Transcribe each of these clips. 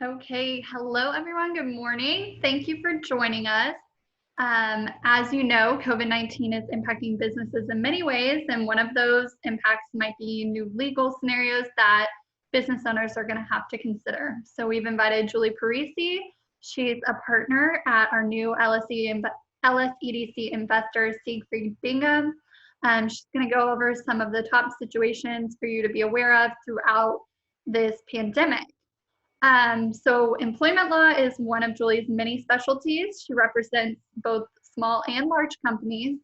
Okay, hello everyone. Good morning. Thank you for joining us. As you know, COVID-19 is impacting businesses in many ways, and one of those impacts might be new legal scenarios that business owners are going to have to consider. So we've invited Julie Parisi. She's a partner at our new LSEDC investor, Seigfreid Bingham. She's going to go over some of the top situations for you to be aware of throughout this pandemic. So employment law is one of Julie's many specialties. She represents both small and large companies,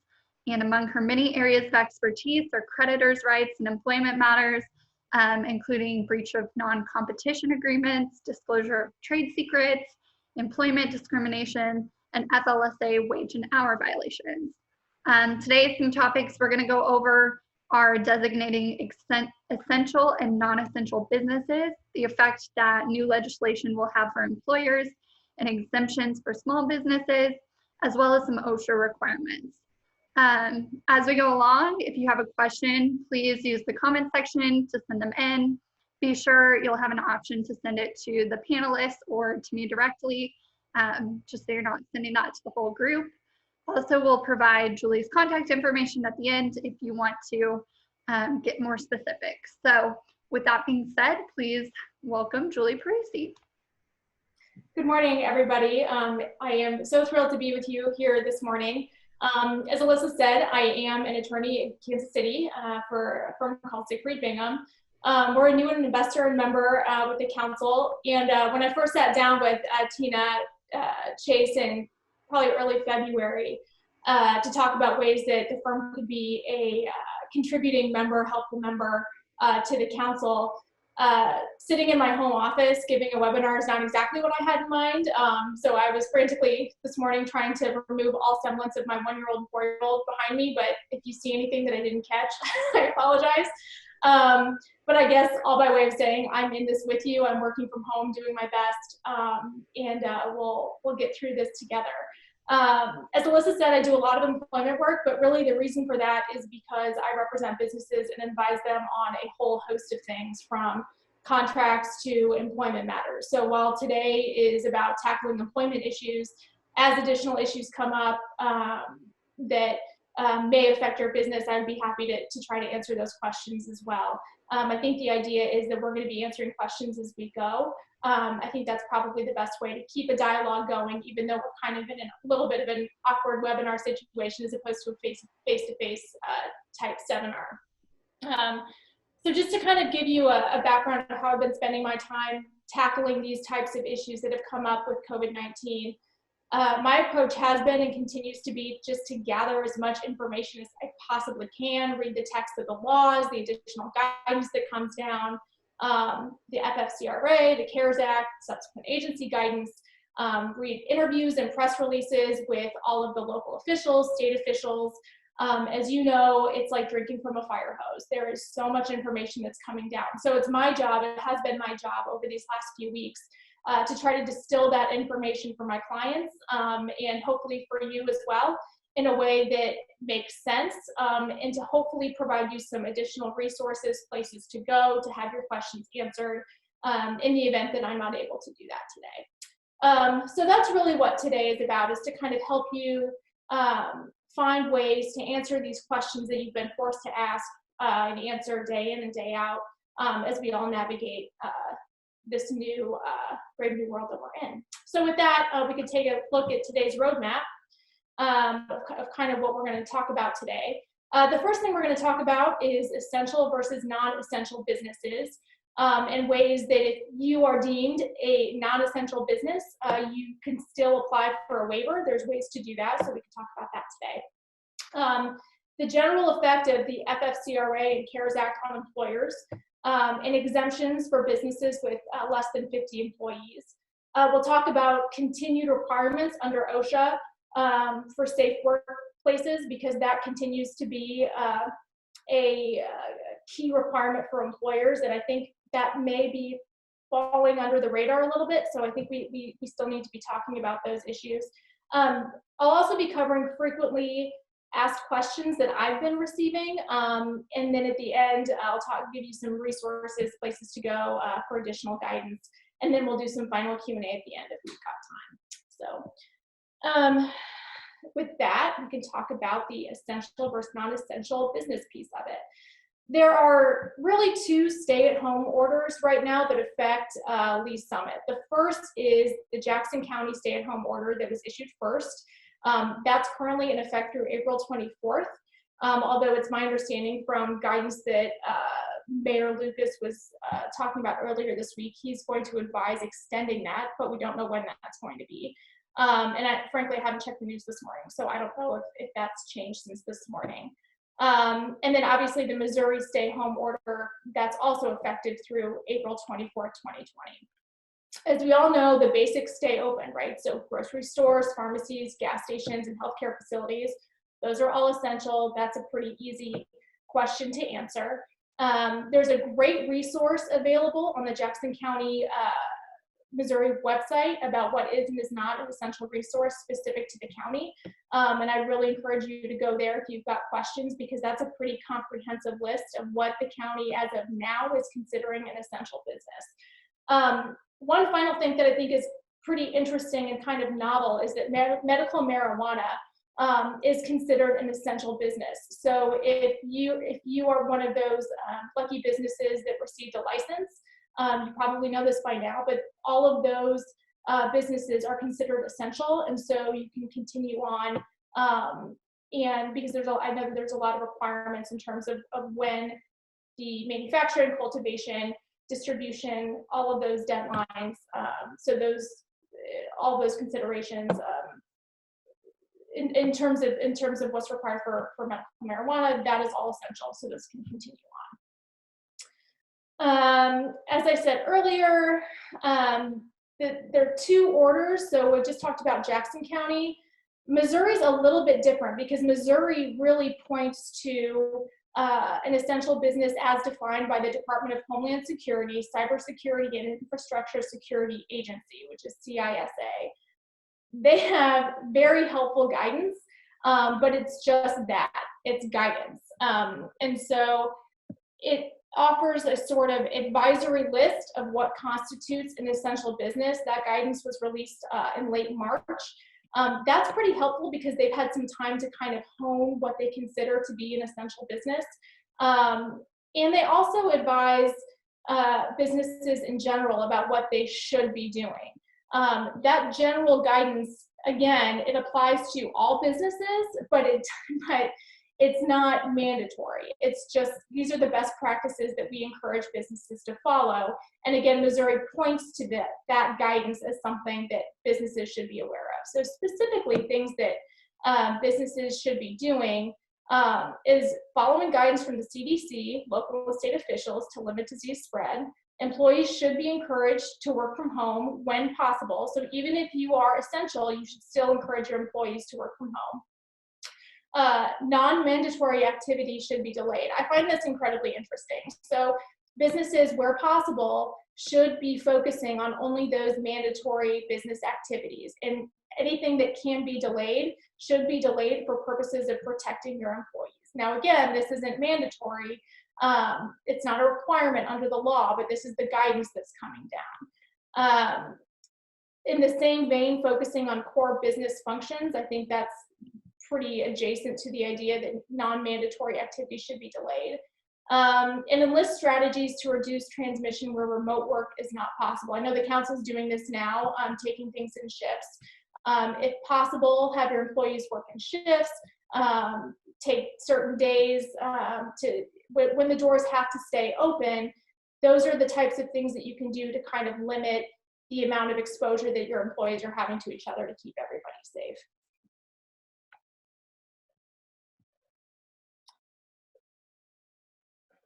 and among her many areas of expertise are creditors' rights and employment matters, including breach of non-competition agreements, disclosure of trade secrets, employment discrimination, and FLSA wage and hour violations. Today, some topics we're going to go over are designating essential and non-essential businesses, the effect that new legislation will have for employers, and exemptions for small businesses, as well as some OSHA requirements. As we go along, if you have a question, please use the comment section to send them in. Be sure you'll have an option to send it to the panelists or to me directly, just so you're not sending that to the whole group. Also, we'll provide Julie's contact information at the end if you want to get more specific. So with that being said, please welcome Julie Parisi. Good morning, everybody. I am so thrilled to be with you here this morning. As Alyssa said, I am an attorney in Kansas City for a firm called Seigfreid Bingham. We're a new investor and member with the council. And when I first sat down with Tina Chase in probably early February to talk about ways that the firm could be a contributing member, helpful member to the council, sitting in my home office giving a webinar is not exactly what I had in mind. So I was frantically this morning trying to remove all semblance of my 1-year-old and 4-year-old behind me, but if you see anything that I didn't catch, I apologize. But I guess all by way of saying I'm in this with you. I'm working from home, doing my best, and we'll get through this together. As Alyssa said, I do a lot of employment work, but really the reason for that is because I represent businesses and advise them on a whole host of things, from contracts to employment matters. So while today is about tackling employment issues, as additional issues come up that may affect your business, I'd be happy to try to answer those questions as well. I think the idea is that we're going to be answering questions as we go. I think that's probably the best way to keep a dialogue going, even though we're kind of in a little bit of an awkward webinar situation as opposed to a face-to-face type seminar. So just to kind of give you a background of how I've been spending my time tackling these types of issues that have come up with COVID-19, my approach has been and continues to be just to gather as much information as I possibly can, read the text of the laws, the additional guidance that comes down, the FFCRA, the CARES Act, subsequent agency guidance, read interviews and press releases with all of the local officials, state officials. As you know, it's like drinking from a fire hose. There is so much information that's coming down. So it's my job, it has been my job over these last few weeks, to try to distill that information for my clients and hopefully for you as well in a way that makes sense, and to hopefully provide you some additional resources, places to go to have your questions answered in the event that I'm not able to do that today. So that's really what today is about, is to kind of help you find ways to answer these questions that you've been forced to ask and answer day in and day out as we all navigate this new brave new world that we're in. So with that, we could take a look at today's roadmap of kind of what we're going to talk about today. The first thing we're going to talk about is essential versus non-essential businesses, and ways that if you are deemed a non-essential business, you can still apply for a waiver. There's ways to do that, so we can talk about that today. The general effect of the FFCRA and CARES Act on employers, and exemptions for businesses with less than 50 employees. We'll talk about continued requirements under OSHA for safe workplaces, because that continues to be a key requirement for employers, and I think that may be falling under the radar a little bit, so I think we still need to be talking about those issues. I'll also be covering frequently asked questions that I've been receiving, and then at the end I'll give you some resources, places to go for additional guidance, and then we'll do some final Q&A at the end if we've got time. So with that, we can talk about the essential versus non-essential business piece of it. There are really two stay-at-home orders right now that affect Lee's Summit. The first is the Jackson County stay-at-home order that was issued first. That's currently in effect through April 24th, although it's my understanding from guidance that Mayor Lucas was talking about earlier this week, he's going to advise extending that, but we don't know when that's going to be. And frankly, I haven't checked the news this morning, so I don't know if that's changed since this morning. And then obviously the Missouri stay-home order, that's also effective through April 24th, 2020. As we all know, the basics stay open, right? So grocery stores, pharmacies, gas stations, and healthcare facilities, those are all essential. That's a pretty easy question to answer. There's a great resource available on the Jackson County, Missouri website about what is and is not an essential resource specific to the county. And I really encourage you to go there if you've got questions, because that's a pretty comprehensive list of what the county as of now is considering an essential business. One final thing that I think is pretty interesting and kind of novel is that medical marijuana is considered an essential business. So if you are one of those lucky businesses that received a license, you probably know this by now, but all of those businesses are considered essential, and so you can continue on. And because I know that there's a lot of requirements in terms of when the cultivation, distribution, all of those deadlines. So all those considerations in terms of what's required for medical marijuana, that is all essential. So this can continue on. As I said earlier, there are two orders. So we just talked about Jackson County. Missouri's a little bit different because Missouri really points to an essential business as defined by the Department of Homeland Security, Cybersecurity and Infrastructure Security Agency, which is CISA. They have very helpful guidance, but it's just that, it's guidance. And so it offers a sort of advisory list of what constitutes an essential business. That guidance was released in late March. That's pretty helpful because they've had some time to kind of hone what they consider to be an essential business. And they also advise businesses in general about what they should be doing. That general guidance, again, it applies to all businesses, but it's not mandatory. It's just, these are the best practices that we encourage businesses to follow. And again, Missouri points to that guidance as something that businesses should be aware of. So specifically things that businesses should be doing is following guidance from the CDC, local and state officials to limit disease spread. Employees should be encouraged to work from home when possible. So even if you are essential, you should still encourage your employees to work from home. Non-mandatory activities should be delayed. I find this incredibly interesting. So businesses, where possible, should be focusing on only those mandatory business activities, and anything that can be delayed should be delayed for purposes of protecting your employees. Now, again, this isn't mandatory. It's not a requirement under the law, but this is the guidance that's coming down. In the same vein, focusing on core business functions, I think that's pretty adjacent to the idea that non-mandatory activities should be delayed. And enlist strategies to reduce transmission where remote work is not possible. I know the council is doing this now, taking things in shifts. If possible, have your employees work in shifts, take certain days when the doors have to stay open. Those are the types of things that you can do to kind of limit the amount of exposure that your employees are having to each other to keep everybody safe.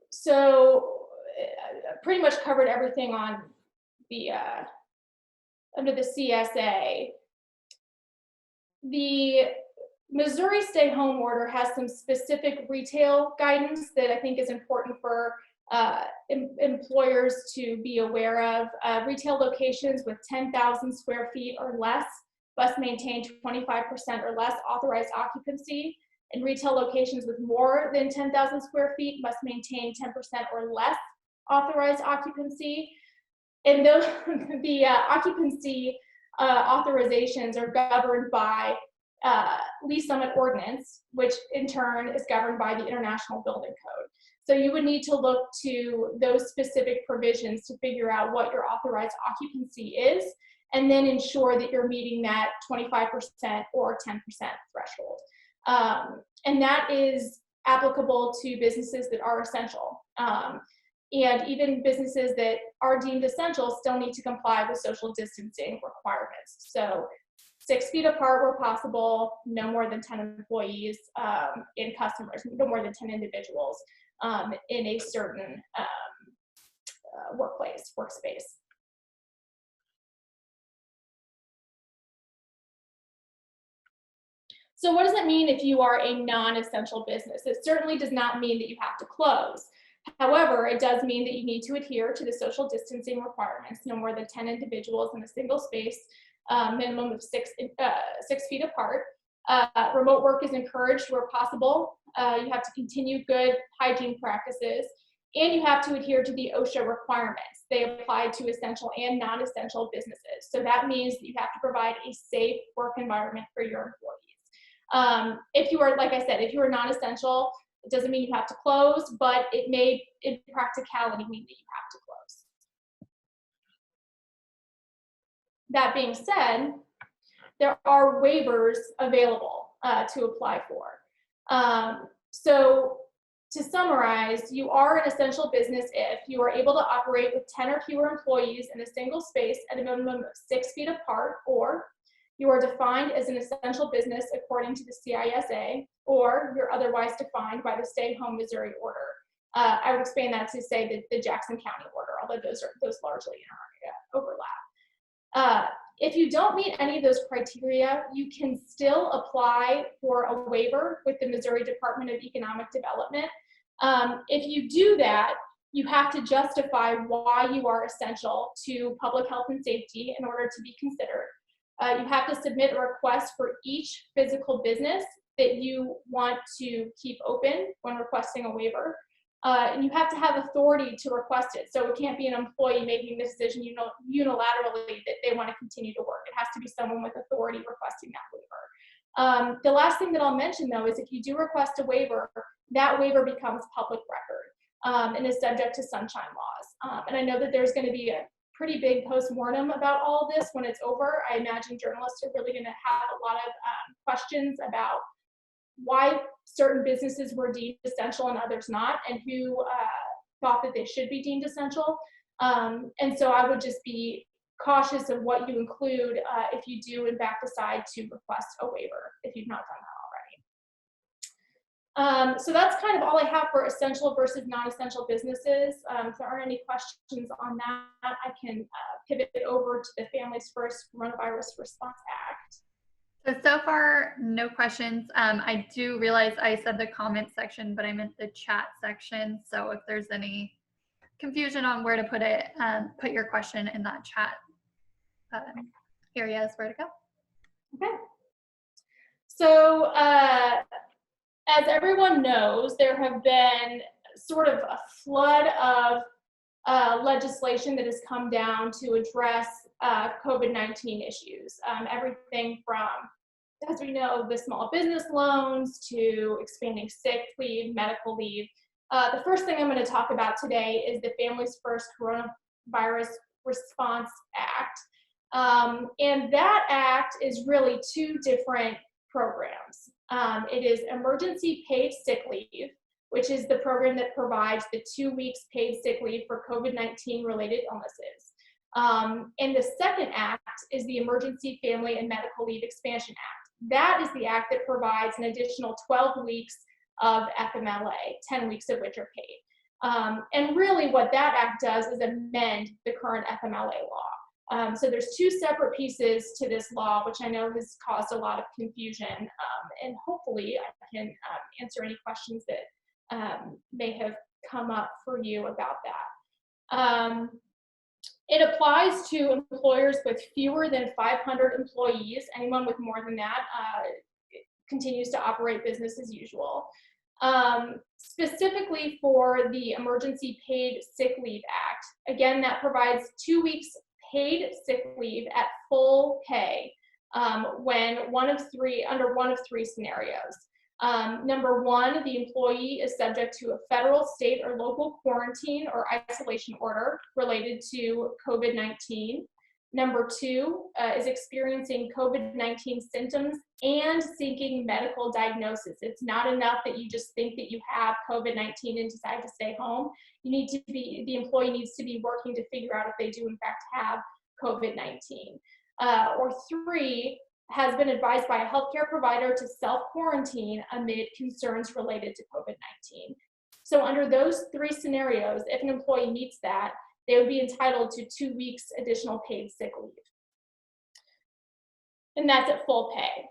So pretty much covered everything on the under the CSA. The Missouri Stay Home Order has some specific retail guidance that I think is important for employers to be aware of. Retail locations with 10,000 square feet or less must maintain 25% or less authorized occupancy, and retail locations with more than 10,000 square feet must maintain 10% or less authorized occupancy. And the occupancy authorizations are governed by lease limit ordinance, which in turn is governed by the International Building Code. So you would need to look to those specific provisions to figure out what your authorized occupancy is, and then ensure that you're meeting that 25% or 10% threshold. And that is applicable to businesses that are essential. And even businesses that are deemed essential still need to comply with social distancing requirements. So 6 feet apart where possible, no more than 10 employees in customers, no more than 10 individuals in a certain workspace. So what does it mean if you are a non-essential business? It certainly does not mean that you have to close. However, it does mean that you need to adhere to the social distancing requirements, no more than 10 individuals in a single space, minimum of 6 feet apart. Remote work is encouraged where possible. You have to continue good hygiene practices, and you have to adhere to the OSHA requirements. They apply to essential and non-essential businesses. So that means that you have to provide a safe work environment for your employees. If you are, like I said, if you are non-essential, it doesn't mean you have to close, but it may, in practicality, mean that you have to close. That being said, there are waivers available to apply for. So to summarize, you are an essential business if you are able to operate with 10 or fewer employees in a single space at a minimum of 6 feet apart, or you are defined as an essential business according to the CISA, or you're otherwise defined by the Stay Home Missouri order. I would expand that to say the Jackson County order, although those largely overlap. If you don't meet any of those criteria, you can still apply for a waiver with the Missouri Department of Economic Development. If you do that, you have to justify why you are essential to public health and safety in order to be considered. You have to submit a request for each physical business that you want to keep open when requesting a waiver. And you have to have authority to request it. So it can't be an employee making the decision unilaterally that they want to continue to work. It has to be someone with authority requesting that waiver. The last thing that I'll mention, though, is if you do request a waiver, that waiver becomes public record and is subject to sunshine laws. And I know that there's going to be a pretty big post-mortem about all of this when it's over. I imagine journalists are really going to have a lot of questions about why certain businesses were deemed essential and others not, and who thought that they should be deemed essential. And so I would just be cautious of what you include if you do in fact decide to request a waiver, if you've not done that already. So that's kind of all I have for essential versus non-essential businesses. If there aren't any questions on that, I can pivot over to the Families First Coronavirus Response Act. So far, no questions. I do realize I said the comment section, but I meant the chat section. So if there's any confusion on where to put it, put your question in that chat area is where to go. Okay. So as everyone knows, there have been sort of a flood of legislation that has come down to address COVID-19 issues. Everything from, as we know, the small business loans to expanding sick leave, medical leave. The first thing I'm going to talk about today is the Families First Coronavirus Response Act. And that act is really two different programs. It is Emergency Paid Sick Leave, which is the program that provides the 2 weeks paid sick leave for COVID-19 related illnesses. And the second act is the Emergency Family and Medical Leave Expansion Act. That is the act that provides an additional 12 weeks of FMLA, 10 weeks of which are paid. And really what that act does is amend the current FMLA law. So there's two separate pieces to this law, which I know has caused a lot of confusion. And hopefully I can answer any questions that may have come up for you about that. It applies to employers with fewer than 500 employees. Anyone with more than that continues to operate business as usual. Specifically for the Emergency Paid Sick Leave Act. Again, that provides 2 weeks paid sick leave at full pay when under one of three scenarios. Number one, the employee is subject to a federal, state, or local quarantine or isolation order related to COVID-19. Number two is experiencing COVID-19 symptoms and seeking medical diagnosis. It's not enough that you just think that you have COVID-19 and decide to stay home. The employee needs to be working to figure out if they do in fact have COVID-19. Or three, has been advised by a healthcare provider to self-quarantine amid concerns related to COVID-19. So under those three scenarios, if an employee meets that, they would be entitled to 2 weeks additional paid sick leave. And that's at full pay.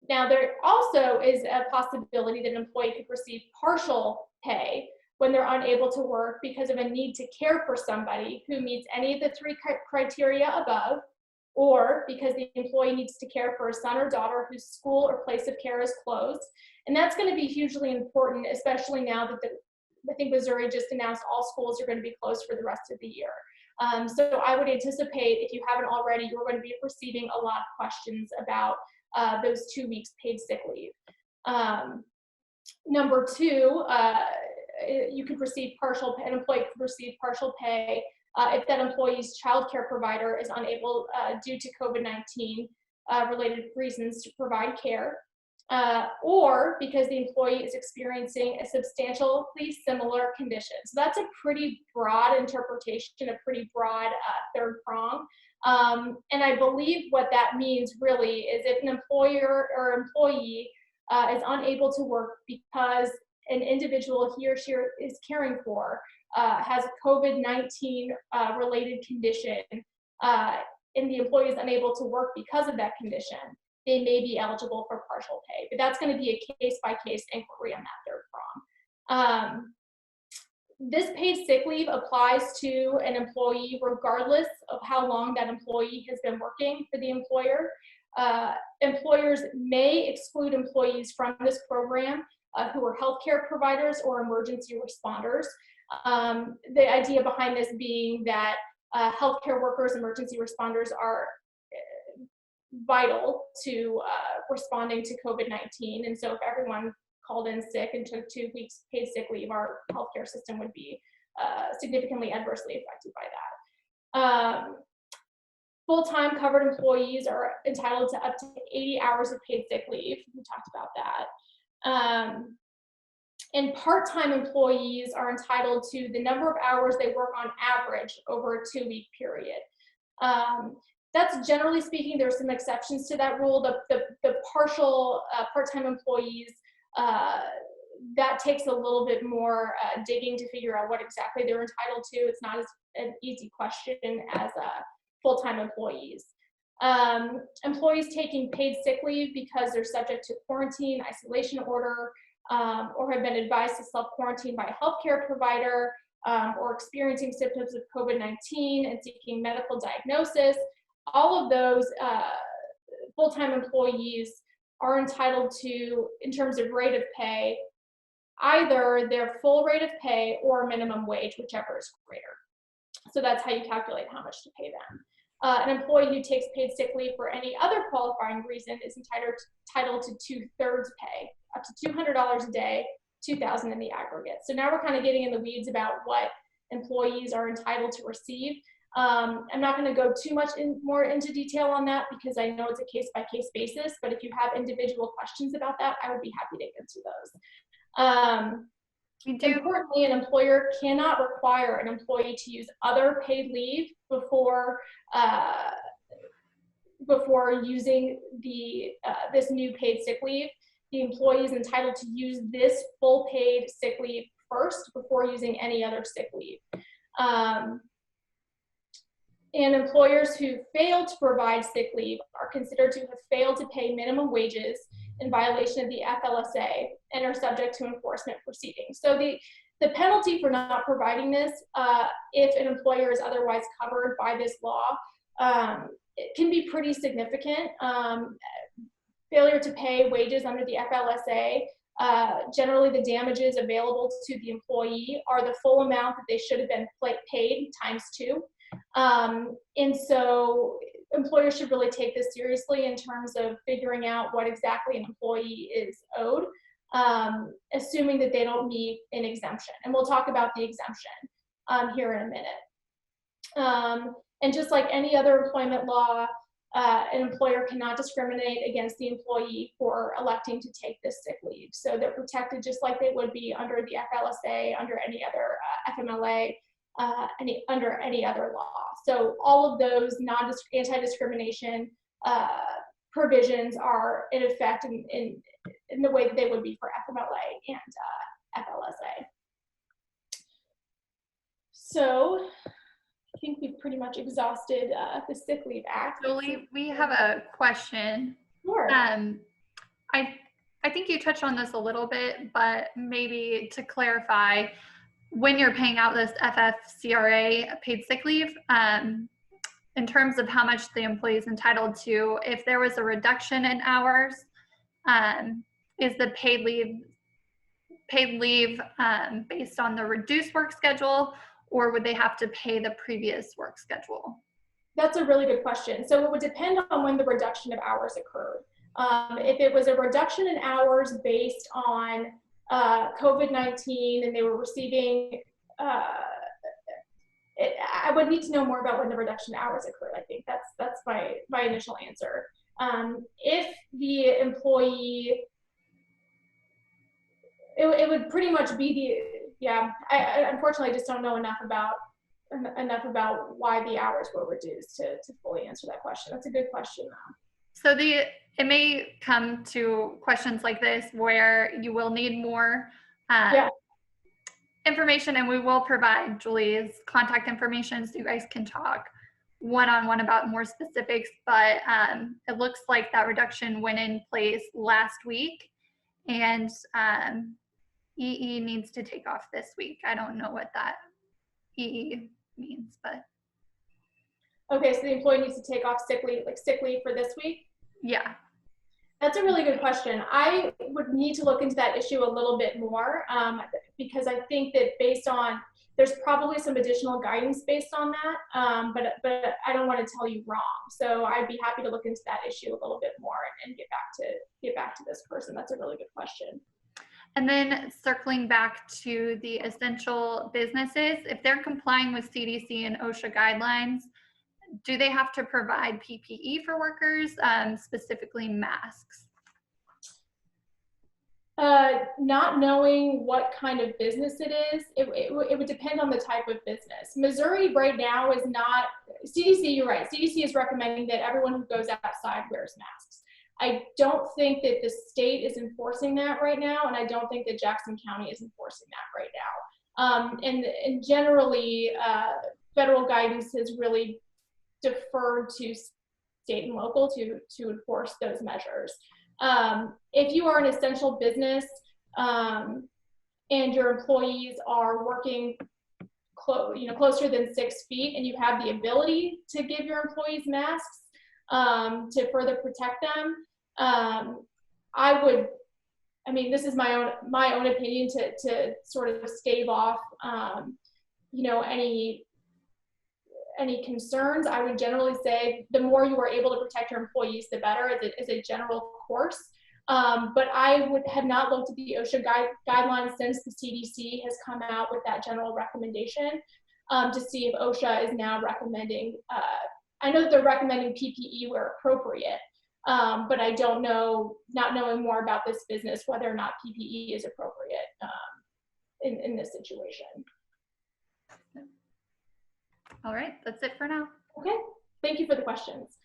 Now, there also is a possibility that an employee could receive partial pay when they're unable to work because of a need to care for somebody who meets any of the three criteria above, or because the employee needs to care for a son or daughter whose school or place of care is closed. And that's going to be hugely important, especially now that I think Missouri just announced all schools are going to be closed for the rest of the year. So I would anticipate, if you haven't already, you're going to be receiving a lot of questions about those 2 weeks paid sick leave. Number two, you could receive an employee could receive partial pay if that employee's child care provider is unable, due to COVID-19 related reasons, to provide care, or because the employee is experiencing a substantially similar condition. So that's a pretty broad interpretation, a pretty broad third prong. And I believe what that means really is if an employer or employee is unable to work because an individual he or she is caring for has a COVID-19 related condition, and the employee is unable to work because of that condition, they may be eligible for partial pay. But that's going to be a case-by-case inquiry on that third prong. This paid sick leave applies to an employee regardless of how long that employee has been working for the employer. Employers may exclude employees from this program who are healthcare providers or emergency responders. The idea behind this being that healthcare workers, emergency responders are vital to responding to COVID-19. And so if everyone called in sick and took 2 weeks paid sick leave, our healthcare system would be significantly adversely affected by that. Full-time covered employees are entitled to up to 80 hours of paid sick leave. We talked about that. And part-time employees are entitled to the number of hours they work on average over a 2-week period. That's generally speaking, there's some exceptions to that rule. The partial part-time employees, that takes a little bit more digging to figure out what exactly they're entitled to. It's not as an easy question as full-time employees. Employees taking paid sick leave because they're subject to quarantine, isolation order, or have been advised to self-quarantine by a healthcare provider, or experiencing symptoms of COVID-19 and seeking medical diagnosis. All of those full-time employees are entitled to, in terms of rate of pay, either their full rate of pay or minimum wage, whichever is greater. So that's how you calculate how much to pay them. An employee who takes paid sick leave for any other qualifying reason is entitled to 2/3 pay, up to $200 a day, $2,000 in the aggregate. So now we're kind of getting in the weeds about what employees are entitled to receive. I'm not going to go too much more into detail on that because I know it's a case-by-case basis, but if you have individual questions about that, I would be happy to answer those. Importantly, an employer cannot require an employee to use other paid leave before using this new paid sick leave. The employee is entitled to use this full paid sick leave first before using any other sick leave. And employers who fail to provide sick leave are considered to have failed to pay minimum wages in violation of the FLSA and are subject to enforcement proceedings. So the penalty for not providing this, if an employer is otherwise covered by this law, it can be pretty significant. Failure to pay wages under the FLSA Generally, the damages available to the employee are the full amount that they should have been paid ×2. And so employers should really take this seriously in terms of figuring out what exactly an employee is owed, assuming that they don't meet an exemption. And we'll talk about the exemption here in a minute. And just like any other employment law, an employer cannot discriminate against the employee for electing to take this sick leave. So they're protected just like they would be under the FLSA, under any other FMLA, under any other law. So all of those anti-discrimination provisions are in effect in the way that they would be for FMLA and FLSA. So I think we've pretty much exhausted the Sick Leave Act. Julie, we have a question. Sure. I think you touched on this a little bit, but maybe to clarify, when you're paying out this FFCRA paid sick leave, in terms of how much the employee is entitled to, if there was a reduction in hours, is the paid leave based on the reduced work schedule, or would they have to pay the previous work schedule? That's a really good question. So it would depend on when the reduction of hours occurred. If it was a reduction in hours based on COVID-19 and they were receiving, I would need to know more about when the reduction in hours occurred. I think that's my initial answer. If the employee, it would pretty much be I unfortunately just don't know enough about why the hours were reduced to fully answer that question. That's a good question though. So it may come to questions like this where you will need more information, and we will provide Julie's contact information so you guys can talk one-on-one about more specifics, but it looks like that reduction went in place last week, and EE needs to take off this week. I don't know what that EE means, but. Okay, so the employee needs to take off sick leave for this week? Yeah. That's a really good question. I would need to look into that issue a little bit more because I think that there's probably some additional guidance based on that, but I don't want to tell you wrong. So I'd be happy to look into that issue a little bit more and get back to this person. That's a really good question. And then circling back to the essential businesses, if they're complying with CDC and OSHA guidelines, do they have to provide PPE for workers, specifically masks? Not knowing what kind of business it is, it would depend on the type of business. Missouri right now is not, CDC, you're right, CDC is recommending that everyone who goes outside wears masks. I don't think that the state is enforcing that right now, and I don't think that Jackson County is enforcing that right now. And generally, federal guidance has really deferred to state and local to enforce those measures. If you are an essential business and your employees are working closer than 6 feet, and you have the ability to give your employees masks to further protect them, this is my own opinion to sort of stave off any concerns. I would generally say the more you are able to protect your employees, the better as a general course. But I have not looked at the OSHA guidelines since the CDC has come out with that general recommendation to see if OSHA is now recommending, I know that they're recommending PPE where appropriate, but I don't know, not knowing more about this business, whether or not PPE is appropriate in this situation. All right, that's it for now. Okay, thank you for the questions.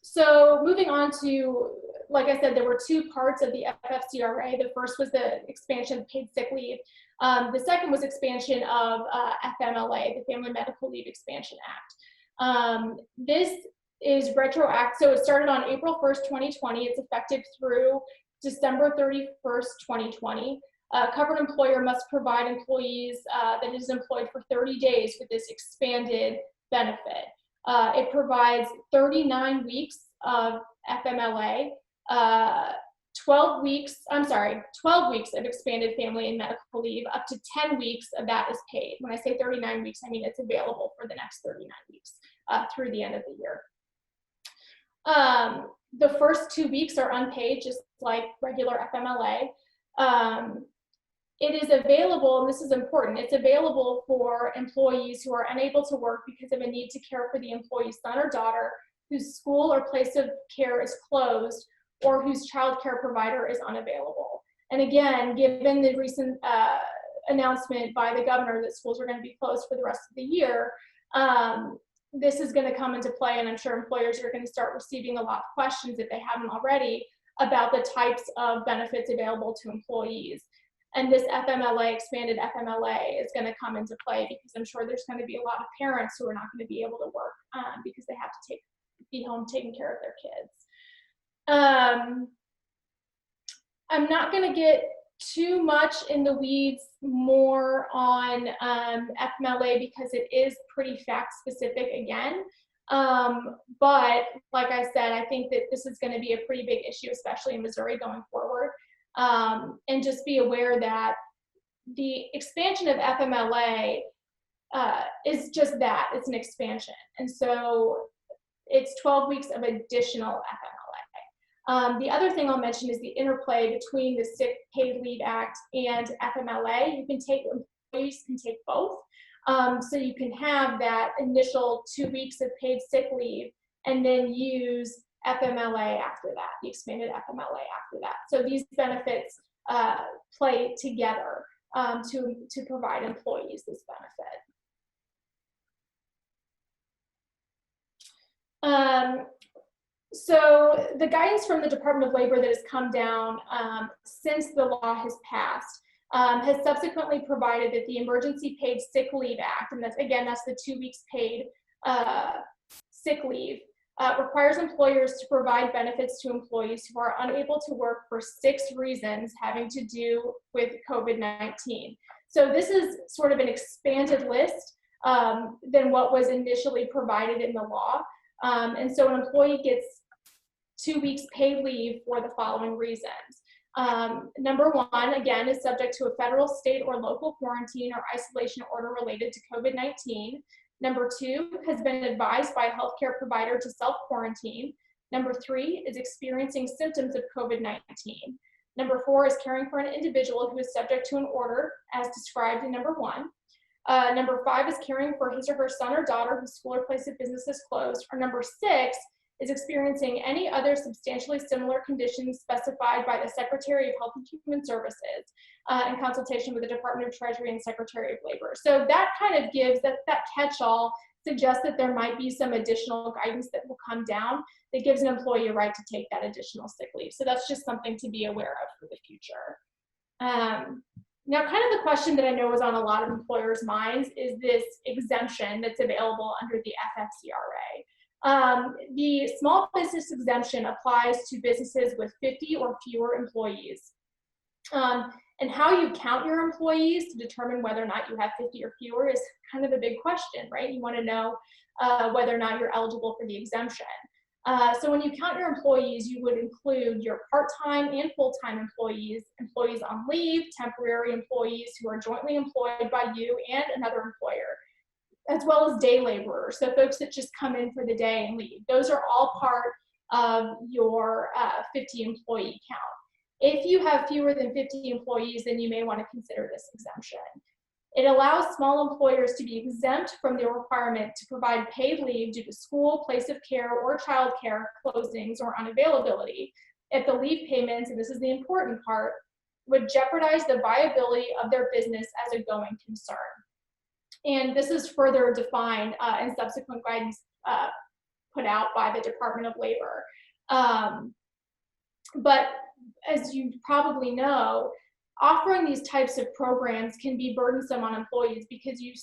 So moving on to, like I said, there were two parts of the FFCRA. The first was the expansion of paid sick leave. The second was expansion of FMLA, the Family Medical Leave Expansion Act. This is retroactive, so it started on April 1st, 2020. It's effective through December 31st, 2020. A covered employer must provide employees that is employed for 30 days with this expanded benefit. It provides 39 weeks of FMLA 12 weeks of expanded family and medical leave, up to 10 weeks of that is paid. When I say 39 weeks, I mean it's available for the next 39 weeks through the end of the year. The first 2 weeks are unpaid, just like regular FMLA. It is available, and this is important, it's available for employees who are unable to work because of a need to care for the employee's son or daughter whose school or place of care is closed or whose child care provider is unavailable. And again, given the recent announcement by the governor that schools are going to be closed for the rest of the year, this is going to come into play, and I'm sure employers are going to start receiving a lot of questions, if they haven't already, about the types of benefits available to employees. And this FMLA, expanded FMLA, is going to come into play because I'm sure there's going to be a lot of parents who are not going to be able to work because they have to be home taking care of their kids. I'm not going to get too much in the weeds more on FMLA because it is pretty fact specific again. But like I said, I think that this is going to be a pretty big issue, especially in Missouri going forward. And just be aware that the expansion of FMLA is just that, it's an expansion. And so it's 12 weeks of additional FMLA. The other thing I'll mention is the interplay between the Sick Paid Leave Act and FMLA. Employees can take both. So you can have that initial 2 weeks of paid sick leave and then use FMLA after that, the expanded FMLA after that. So these benefits play together to provide employees this benefit. So the guidance from the Department of Labor that has come down since the law has passed has subsequently provided that the Emergency Paid Sick Leave Act, and that's the 2 weeks paid sick leave, requires employers to provide benefits to employees who are unable to work for 6 reasons having to do with COVID-19. So this is sort of an expanded list than what was initially provided in the law. And so an employee gets 2 weeks paid leave for the following reasons. Number 1, again, is subject to a federal, state, or local quarantine or isolation order related to COVID-19. Number 2, has been advised by a healthcare provider to self-quarantine. Number 3, is experiencing symptoms of COVID-19. Number 4, is caring for an individual who is subject to an order as described in number 1. Number 5, is caring for his or her son or daughter whose school or place of business is closed. Or number 6, is experiencing any other substantially similar conditions specified by the Secretary of Health and Human Services in consultation with the Department of Treasury and Secretary of Labor. So that kind of gives, that catch-all suggests that there might be some additional guidance that will come down that gives an employee a right to take that additional sick leave. So that's just something to be aware of for the future. Now, kind of the question that I know is on a lot of employers' minds is this exemption that's available under the FFCRA. The small business exemption applies to businesses with 50 or fewer employees. And how you count your employees to determine whether or not you have 50 or fewer is kind of a big question, right? You want to know whether or not you're eligible for the exemption. So when you count your employees, you would include your part-time and full-time employees, employees on leave, temporary employees who are jointly employed by you and another employer, as well as day laborers, so folks that just come in for the day and leave. Those are all part of your 50 employee count. If you have fewer than 50 employees, then you may want to consider this exemption. It allows small employers to be exempt from the requirement to provide paid leave due to school, place of care, or child care closings or unavailability if the leave payments, and this is the important part, would jeopardize the viability of their business as a going concern. And this is further defined in subsequent guidance put out by the Department of Labor. But as you probably know, offering these types of programs can be burdensome on employees because you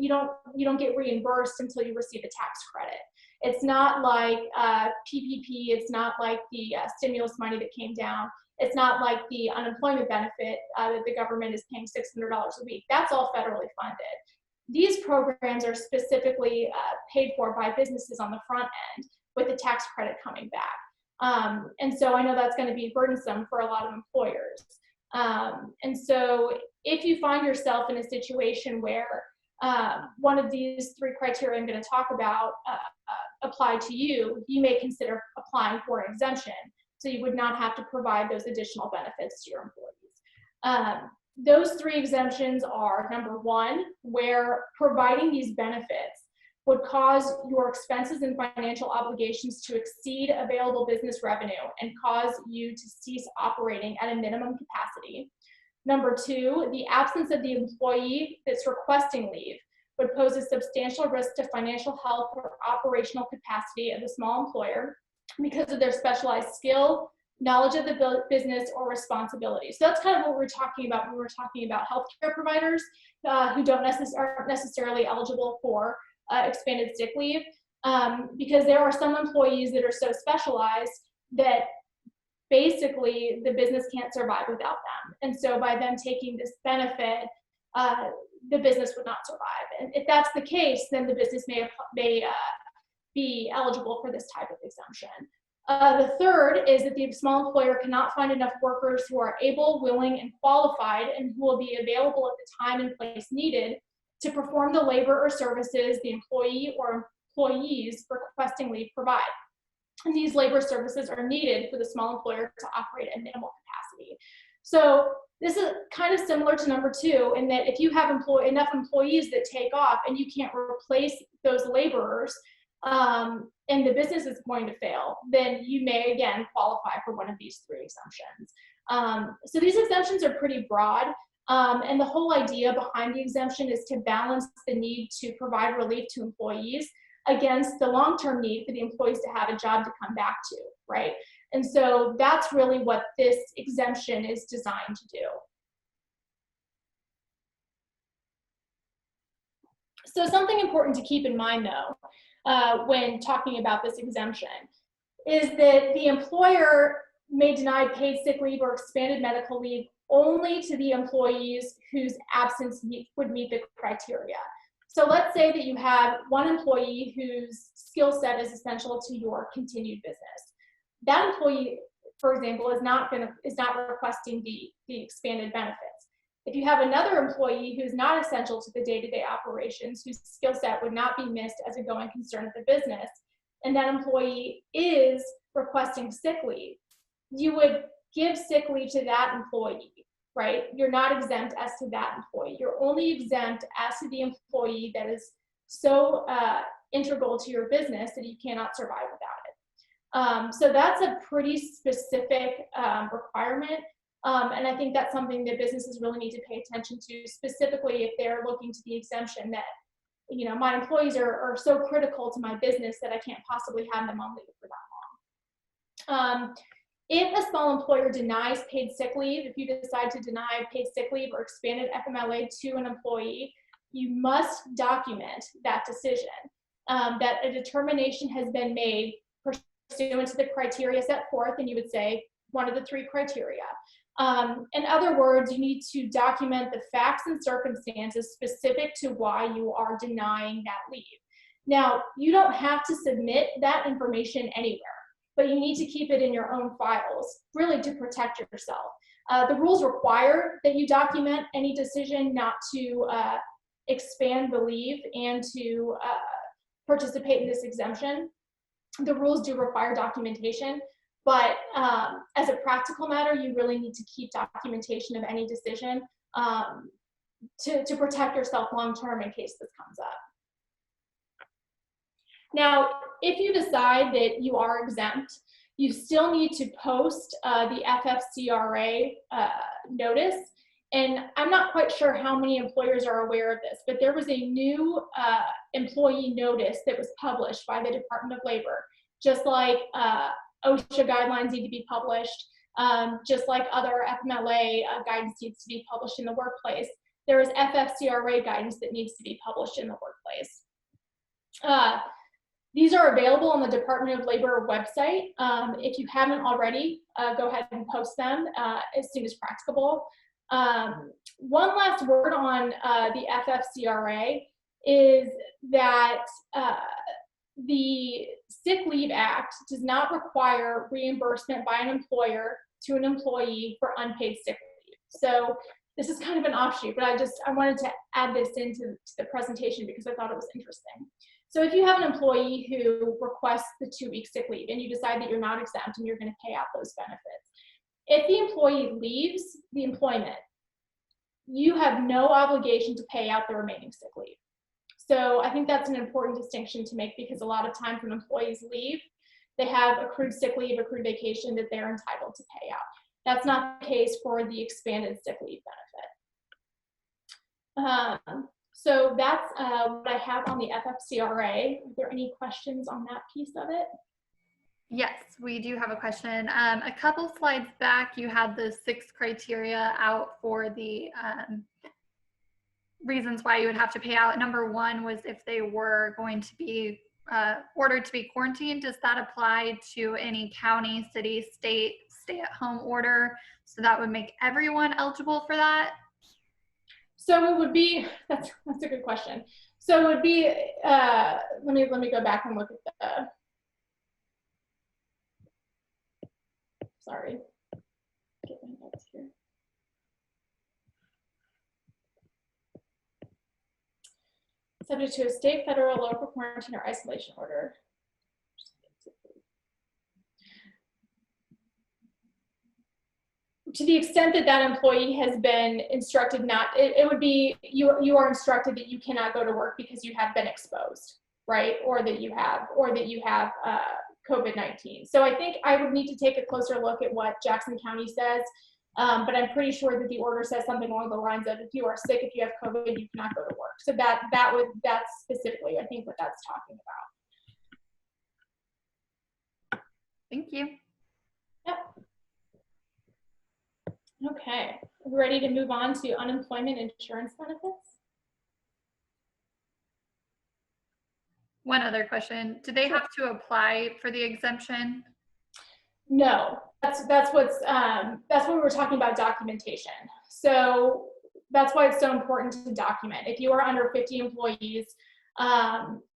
don't get reimbursed until you receive a tax credit. It's not like PPP, it's not like the stimulus money that came down. It's not like the unemployment benefit that the government is paying $600 a week. That's all federally funded. These programs are specifically paid for by businesses on the front end with the tax credit coming back. And so I know that's going to be burdensome for a lot of employers. And so if you find yourself in a situation where one of these three criteria I'm going to talk about apply to you, you may consider applying for an exemption. So you would not have to provide those additional benefits to your employees. Those three exemptions are, number one, where providing these benefits would cause your expenses and financial obligations to exceed available business revenue and cause you to cease operating at a minimum capacity. Number two, the absence of the employee that's requesting leave would pose a substantial risk to financial health or operational capacity of the small employer because of their specialized skill, knowledge of the business, or responsibility. So that's kind of what we're talking about when we're talking about healthcare providers who aren't necessarily eligible for expanded sick leave, because there are some employees that are so specialized that basically the business can't survive without them. And so by them taking this benefit, the business would not survive. And if that's the case, then the business may be eligible for this type of exemption. The third is that the small employer cannot find enough workers who are able, willing, and qualified and who will be available at the time and place needed to perform the labor or services the employee or employees requesting leave provide. And these labor services are needed for the small employer to operate at minimal capacity. So this is kind of similar to number two in that if you have enough employees that take off and you can't replace those laborers, and the business is going to fail, then you may again qualify for one of these three exemptions. So these exemptions are pretty broad. And the whole idea behind the exemption is to balance the need to provide relief to employees against the long-term need for the employees to have a job to come back to, right? And so that's really what this exemption is designed to do. So something important to keep in mind though, when talking about this exemption is that the employer may deny paid sick leave or expanded medical leave only to the employees whose absence would meet the criteria. So let's say that you have one employee whose skill set is essential to your continued business. That employee, for example, is not requesting the expanded benefits. If you have another employee who's not essential to the day-to-day operations, whose skill set would not be missed as a going concern of the business, and that employee is requesting sick leave, you would give sick leave to that employee, right? You're not exempt as to that employee. You're only exempt as to the employee that is so integral to your business that you cannot survive without it. So that's a pretty specific requirement. And I think that's something that businesses really need to pay attention to, specifically if they're looking to the exemption that, you know, my employees are so critical to my business that I can't possibly have them on leave for that long. If a small employer denies paid sick leave, if you decide to deny paid sick leave or expanded FMLA to an employee, you must document that decision, that a determination has been made pursuant to the criteria set forth, and you would say one of the three criteria. In other words, you need to document the facts and circumstances specific to why you are denying that leave. Now, you don't have to submit that information anywhere, but you need to keep it in your own files, really to protect yourself. The rules require that you document any decision not to expand the leave and to participate in this exemption. The rules do require documentation, but as a practical matter, you really need to keep documentation of any decision to protect yourself long-term in case this comes up. Now, if you decide that you are exempt, you still need to post the FFCRA notice. And I'm not quite sure how many employers are aware of this, but there was a new employee notice that was published by the Department of Labor, just like OSHA guidelines need to be published, just like other FMLA guidance needs to be published in the workplace. There is FFCRA guidance that needs to be published in the workplace. These are available on the Department of Labor website. If you haven't already, go ahead and post them as soon as practicable. One last word on the FFCRA is that the Sick Leave Act does not require reimbursement by an employer to an employee for unpaid sick leave. So this is kind of an offshoot, but I wanted to add this into the presentation because I thought it was interesting. So if you have an employee who requests the 2-week sick leave and you decide that you're not exempt and you're going to pay out those benefits, if the employee leaves the employment, you have no obligation to pay out the remaining sick leave. So I think that's an important distinction to make, because a lot of times when employees leave, they have accrued sick leave, accrued vacation that they're entitled to pay out. That's not the case for the expanded sick leave benefit. So that's what I have on the FFCRA. Are there any questions on that piece of it? Yes, we do have a question. A couple slides back, you had the 6 criteria out for the reasons why you would have to pay out. Number 1 was if they were going to be ordered to be quarantined. Does that apply to any county, city, state stay-at-home order? So that would make everyone eligible for that? So it would be, that's a good question. So it would be, let me go back and look at the, sorry, get my notes here. Subject to a state, federal, local quarantine or isolation order. To the extent that that employee has been instructed not, it would be, you are instructed that you cannot go to work because you have been exposed, right? Or that you have COVID-19. So I think I would need to take a closer look at what Jackson County says, but I'm pretty sure that the order says something along the lines of, if you are sick, if you have COVID, you cannot go to work. So that's specifically, I think, what that's talking about. Thank you. Yep. Okay, we're ready to move on to unemployment insurance benefits. One other question. Do they have to apply for the exemption? No, that's what we were talking about, documentation. So that's why it's so important to document. If you are under 50 employees,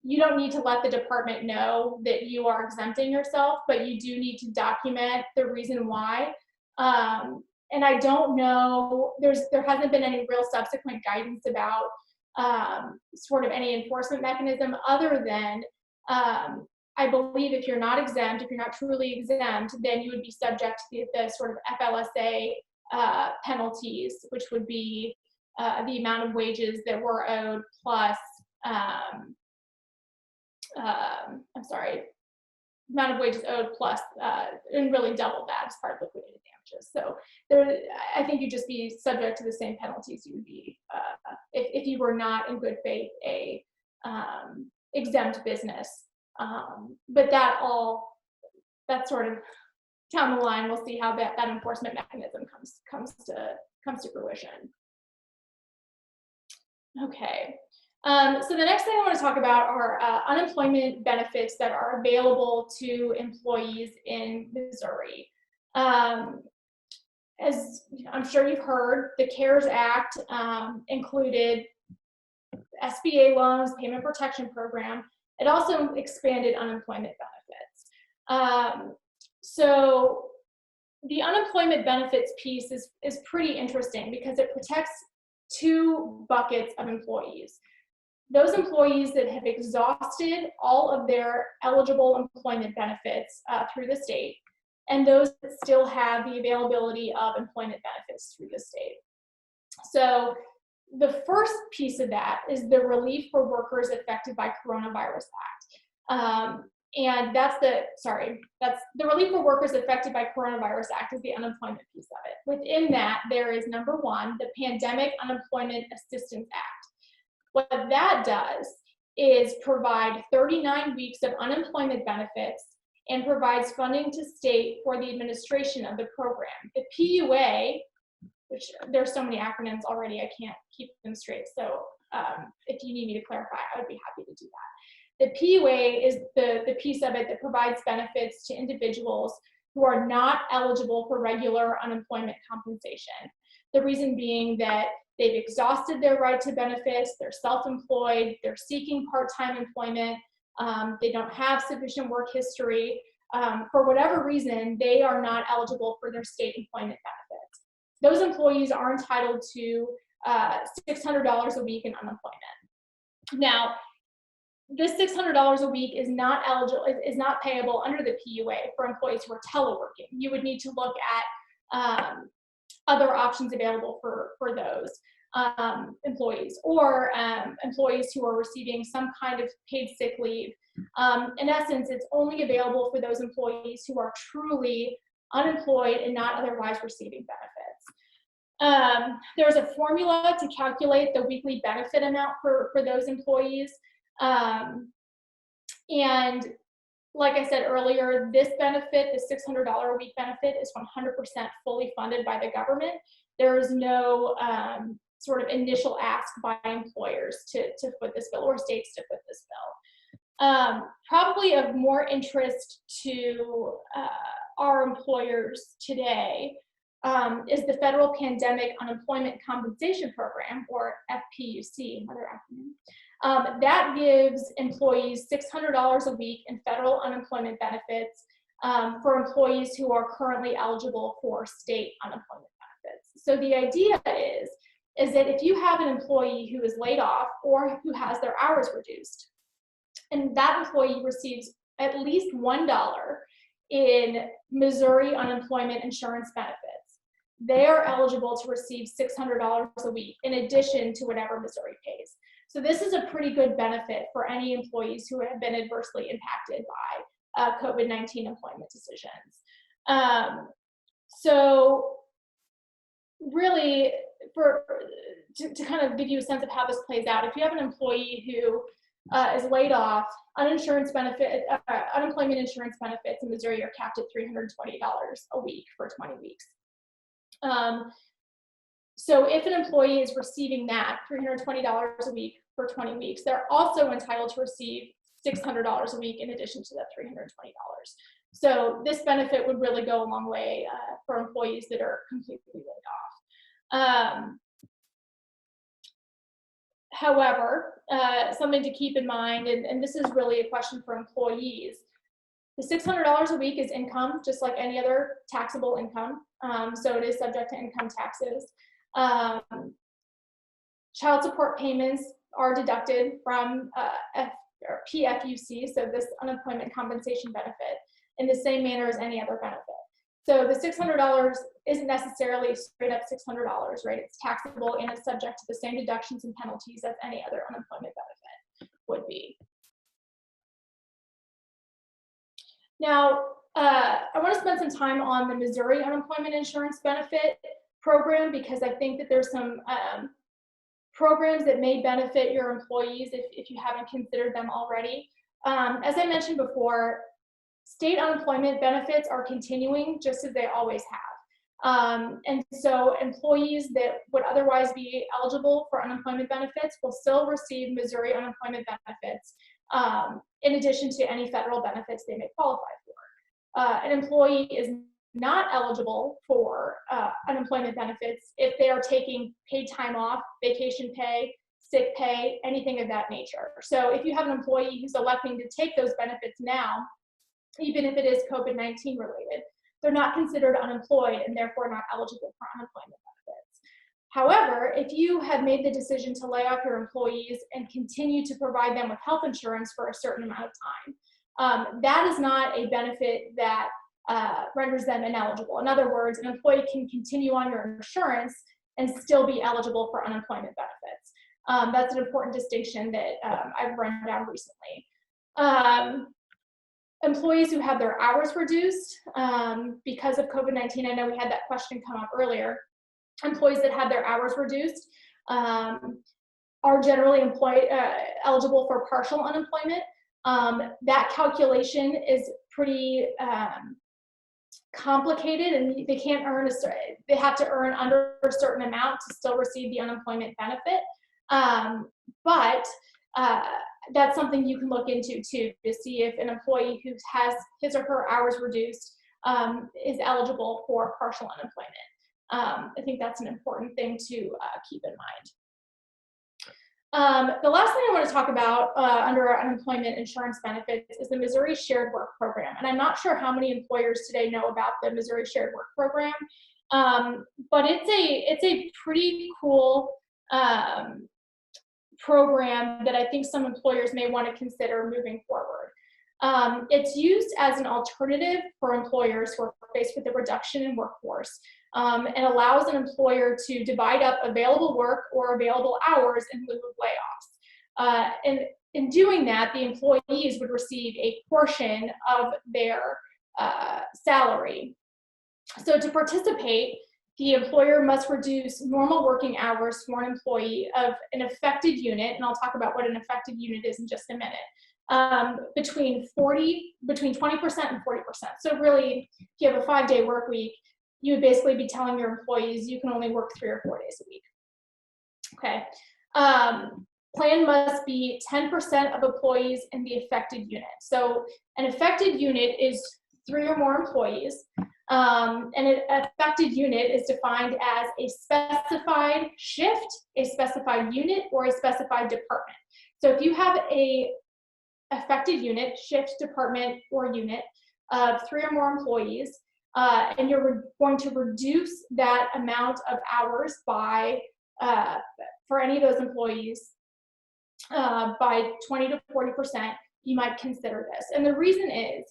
you don't need to let the department know that you are exempting yourself, but you do need to document the reason why. And I don't know, there hasn't been any real subsequent guidance about sort of any enforcement mechanism other than, I believe if you're not exempt, if you're not truly exempt, then you would be subject to the sort of FLSA penalties, which would be the amount of wages that were owed plus, amount of wages owed plus, and really double that as part of liquidated damages. So I think you'd just be subject to the same penalties you would be if you were not in good faith a exempt business. But that's sort of down the line. We'll see how that enforcement mechanism comes to fruition. Okay. So the next thing I want to talk about are unemployment benefits that are available to employees in Missouri. As I'm sure you've heard, the CARES Act included SBA loans, payment protection program. It also expanded unemployment benefits. So the unemployment benefits piece is pretty interesting because it protects 2 buckets of employees. Those employees that have exhausted all of their eligible employment benefits through the state, and those that still have the availability of employment benefits through the state. So the first piece of that is the Relief for Workers Affected by Coronavirus Act. And that's the Relief for Workers Affected by Coronavirus Act is the unemployment piece of it. Within that, there is number 1, the Pandemic Unemployment Assistance Act. What that does is provide 39 weeks of unemployment benefits and provides funding to state for the administration of the program. The PUA, which there's so many acronyms already, I can't keep them straight. So if you need me to clarify, I would be happy to do that. The PUA is the piece of it that provides benefits to individuals who are not eligible for regular unemployment compensation. The reason being that they've exhausted their right to benefits, they're self-employed, they're seeking part-time employment, they don't have sufficient work history, for whatever reason, they are not eligible for their state employment benefits. Those employees are entitled to $600 a week in unemployment. Now, this $600 a week is not eligible, is not payable under the PUA for employees who are teleworking. You would need to look at other options available for those employees, or employees who are receiving some kind of paid sick leave. In essence, it's only available for those employees who are truly unemployed and not otherwise receiving benefits. There's a formula to calculate the weekly benefit amount for those employees. And like I said earlier, this benefit, the $600 a week benefit, is 100% fully funded by the government. There is no sort of initial ask by employers to foot this bill, or states to foot this bill. Probably of more interest to our employers today is the Federal Pandemic Unemployment Compensation Program, or FPUC, another acronym. That gives employees $600 a week in federal unemployment benefits for employees who are currently eligible for state unemployment benefits. So the idea is that if you have an employee who is laid off or who has their hours reduced, and that employee receives at least $1 in Missouri unemployment insurance benefits, they are eligible to receive $600 a week in addition to whatever Missouri pays. So this is a pretty good benefit for any employees who have been adversely impacted by COVID-19 employment decisions. So really, to kind of give you a sense of how this plays out, if you have an employee who is laid off, unemployment insurance benefits in Missouri are capped at $320 a week for 20 weeks. So if an employee is receiving that $320 a week for 20 weeks, they're also entitled to receive $600 a week in addition to that $320. So this benefit would really go a long way for employees that are completely laid off. However, something to keep in mind, and this is really a question for employees, the $600 a week is income, just like any other taxable income. So it is subject to income taxes. Child support payments are deducted from PFUC, so this unemployment compensation benefit, in the same manner as any other benefit. So the $600 isn't necessarily straight up $600, right? It's taxable and is subject to the same deductions and penalties as any other unemployment benefit would be. Now, I want to spend some time on the Missouri unemployment insurance benefit program, because I think that there's some programs that may benefit your employees if you haven't considered them already. As I mentioned before, state unemployment benefits are continuing just as they always have. And so employees that would otherwise be eligible for unemployment benefits will still receive Missouri unemployment benefits in addition to any federal benefits they may qualify for. An employee is not eligible for unemployment benefits if they are taking paid time off, vacation pay, sick pay, anything of that nature. So if you have an employee who's electing to take those benefits now, even if it is COVID-19 related, they're not considered unemployed and therefore not eligible for unemployment benefits. However, if you have made the decision to lay off your employees and continue to provide them with health insurance for a certain amount of time, that is not a benefit that renders them ineligible. In other words, an employee can continue on your insurance and still be eligible for unemployment benefits. That's an important distinction that I've run down recently. Employees who have their hours reduced because of COVID-19, I know we had that question come up earlier. Employees that have their hours reduced are generally eligible for partial unemployment. That calculation is pretty complicated, and they can't earn they have to earn under a certain amount to still receive the unemployment benefit. But that's something you can look into too, to see if an employee who has his or her hours reduced is eligible for partial unemployment. I think that's an important thing to keep in The last thing I want to talk about under our unemployment insurance benefits is the Missouri Shared Work Program. And I'm not sure how many employers today know about the Missouri Shared Work Program, but it's a pretty cool program that I think some employers may want to consider moving forward. It's used as an alternative for employers who are faced with a reduction in workforce, and allows an employer to divide up available work or available hours in lieu of layoffs. And in doing that, the employees would receive a portion of their salary. So to participate, the employer must reduce normal working hours for an employee of an affected unit, and I'll talk about what an affected unit is in just a minute, between 20% and 40%. So really, if you have a 5-day work week, you would basically be telling your employees you can only work 3 or 4 days a week. Okay. Plan must be 10% of employees in the affected unit. So an affected unit is 3 or more employees. And an affected unit is defined as a specified shift, a specified unit, or a specified department. So if you have a affected unit, shift, department, or unit of 3 or more employees, and you're going to reduce that amount of hours by, for any of those employees, by 20 to 40%, you might consider this. And the reason is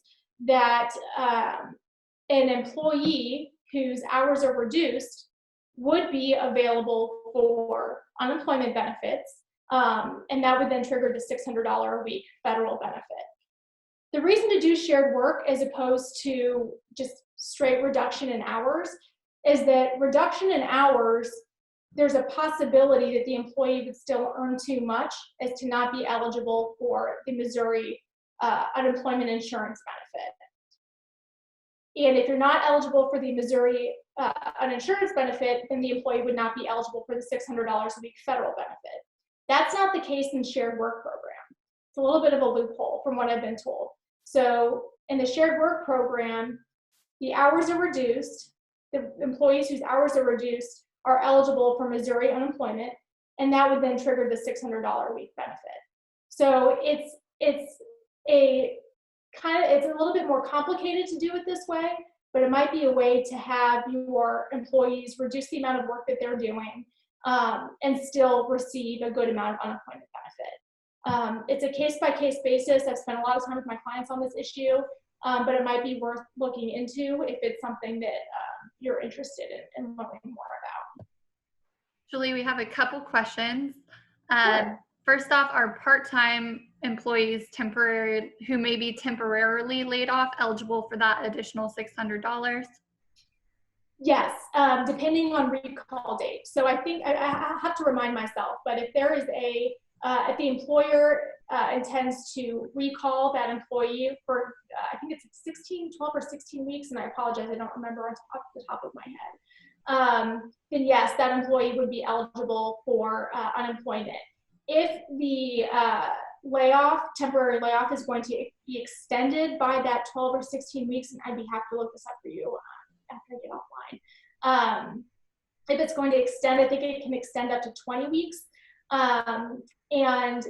that an employee whose hours are reduced would be available for unemployment benefits, and that would then trigger the $600 a week federal benefit. The reason to do shared work as opposed to just straight reduction in hours is that reduction in hours, there's a possibility that the employee would still earn too much as to not be eligible for the Missouri unemployment insurance benefit. And if you're not eligible for the Missouri uninsurance benefit, then the employee would not be eligible for the $600 a week federal benefit. That's not the case in shared work program. It's a little bit of a loophole from what I've been told. So in the shared work program, the hours are reduced. The employees whose hours are reduced are eligible for Missouri unemployment, and that would then trigger the $600 a week benefit. So it's a little bit more complicated to do it this way, but it might be a way to have your employees reduce the amount of work that they're doing, and still receive a good amount of unemployment benefit. It's a case-by-case basis. I've spent a lot of time with my clients on this issue, but it might be worth looking into if it's something that you're interested in learning more about. Julie, we have a couple questions. Sure. First off, are part-time employees who may be temporarily laid off eligible for that additional $600? Yes, depending on recall date. So I think I have to remind myself, but if there is if the employer intends to recall that employee for, I think it's 12 or 16 weeks, and I apologize, I don't remember off the top of my head, then yes, that employee would be eligible for unemployment. If the temporary layoff is going to be extended by that 12 or 16 weeks, and I'd be happy to look this up for you after I get offline. If it's going to extend, I think it can extend up to 20 weeks. And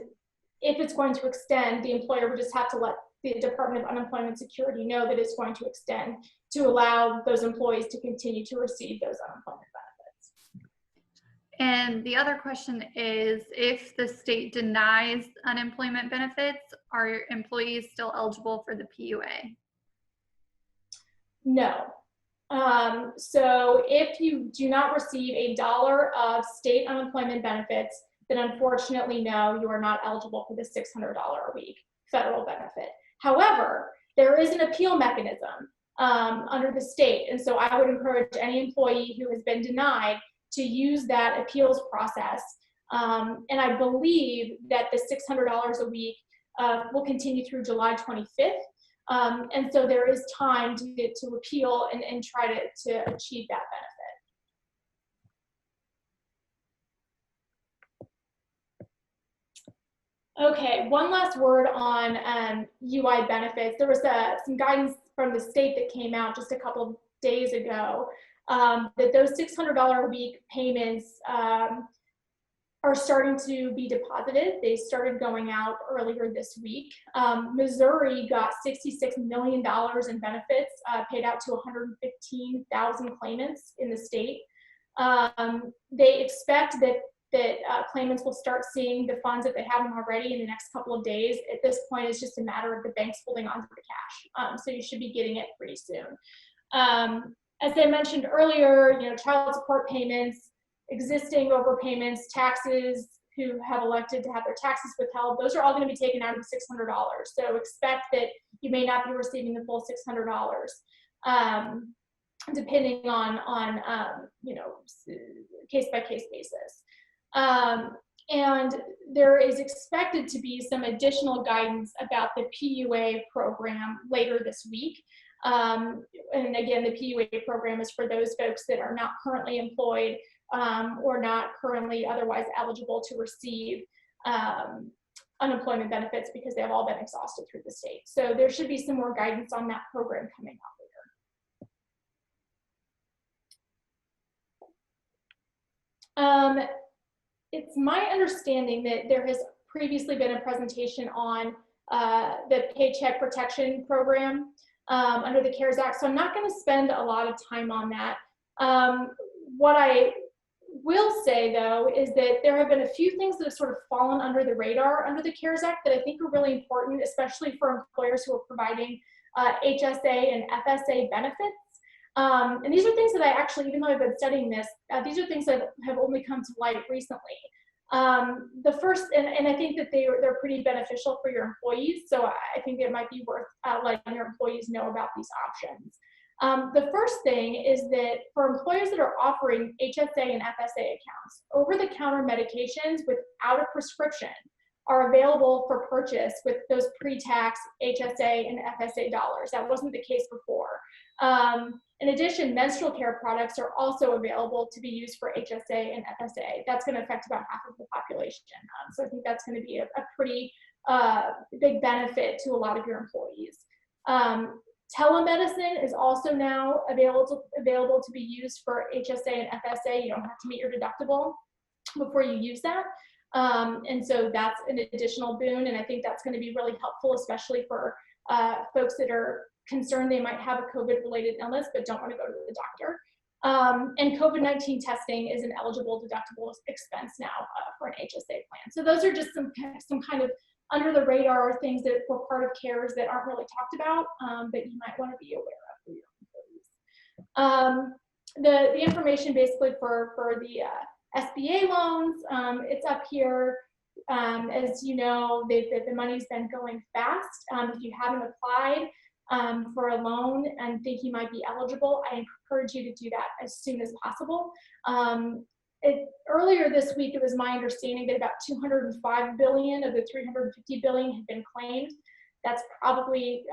if it's going to extend, the employer would just have to let the Department of Unemployment Security know that it's going to extend to allow those employees to continue to receive those unemployment benefits. And the other question is, if the state denies unemployment benefits, are employees still eligible for the PUA? No. So if you do not receive $1 of state unemployment benefits, then unfortunately, no, you are not eligible for the $600 a week federal benefit. However, there is an appeal mechanism under the state. And so I would encourage any employee who has been denied to use that appeals process. And I believe that the $600 a week will continue through July 25th. And so there is time to appeal and try to achieve that benefit. Okay, one last word on UI benefits. There was some guidance from the state that came out just a couple of days ago that those $600 a week payments are are starting to be deposited. They started going out earlier this week. Missouri got $66 million in benefits paid out to 115,000 claimants in the state. They expect that claimants will start seeing the funds, if they haven't already, in the next couple of days. At this point, it's just a matter of the banks holding onto the cash. So you should be getting it pretty soon. As I mentioned earlier, child support payments, existing overpayments, taxes, who have elected to have their taxes withheld, those are all going to be taken out of the $600. So expect that you may not be receiving the full $600, depending on case-by-case basis. And there is expected to be some additional guidance about the PUA program later this week. And again, the PUA program is for those folks that are not currently employed or not currently otherwise eligible to receive unemployment benefits because they have all been exhausted through the state. So there should be some more guidance on that program coming up later. It's my understanding that there has previously been a presentation on the Paycheck Protection Program under the CARES Act, so I'm not going to spend a lot of time on that. What I will say, though, is that there have been a few things that have sort of fallen under the radar under the CARES Act that I think are really important, especially for employers who are providing HSA and FSA benefits. And these are things that I actually, even though I've been studying this, these are things that have only come to light recently. The first, and I think that they're pretty beneficial for your employees, so I think it might be worth letting your employees know about these options. The first thing is that for employers that are offering HSA and FSA accounts, over-the-counter medications without a prescription are available for purchase with those pre-tax HSA and FSA dollars. That wasn't the case before. In addition, menstrual care products are also available to be used for HSA and FSA. That's going to affect about half of the population. So I think that's going to be a pretty big benefit to a lot of your employees. Telemedicine is also now available to be used for HSA and FSA. You don't have to meet your deductible before you use that. And so that's an additional boon, and I think that's going to be really helpful, especially for folks that are concerned they might have a COVID-related illness but don't want to go to the doctor. And COVID-19 testing is an eligible deductible expense now for an HSA plan. So those are just some kind of under the radar things that were part of CARES that aren't really talked about, that you might want to be aware of for your employees. The information basically for the SBA loans, it's up here. As you know, the money's been going fast. If you haven't applied for a loan and think you might be eligible, I encourage you to do that as soon as possible. Earlier this week, it was my understanding that about $205 billion of the $350 billion had been claimed. That's probably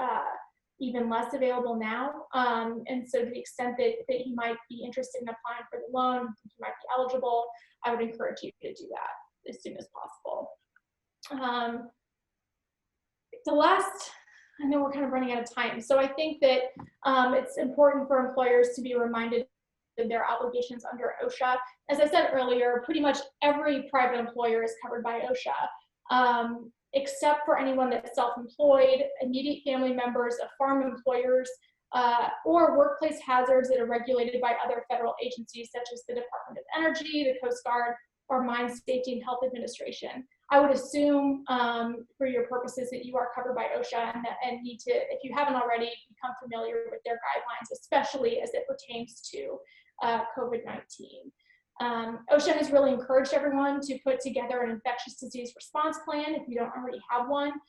even less available now. And so to the extent that you might be interested in applying for the loan, you might be eligible, I would encourage you to do that as soon as possible. The last, I know we're kind of running out of time, so I think that it's important for employers to be reminded of their obligations under OSHA. As I said earlier, pretty much every private employer is covered by OSHA, except for anyone that's self-employed, immediate family members of farm employers, or workplace hazards that are regulated by other federal agencies such as the Department of Energy, the Coast Guard, or Mine Safety and Health Administration. I would assume for your purposes that you are covered by OSHA and need to, if you haven't already, become familiar with their guidelines, especially as it pertains to COVID-19. OSHA has really encouraged everyone to put together an infectious disease response plan if you don't already have one,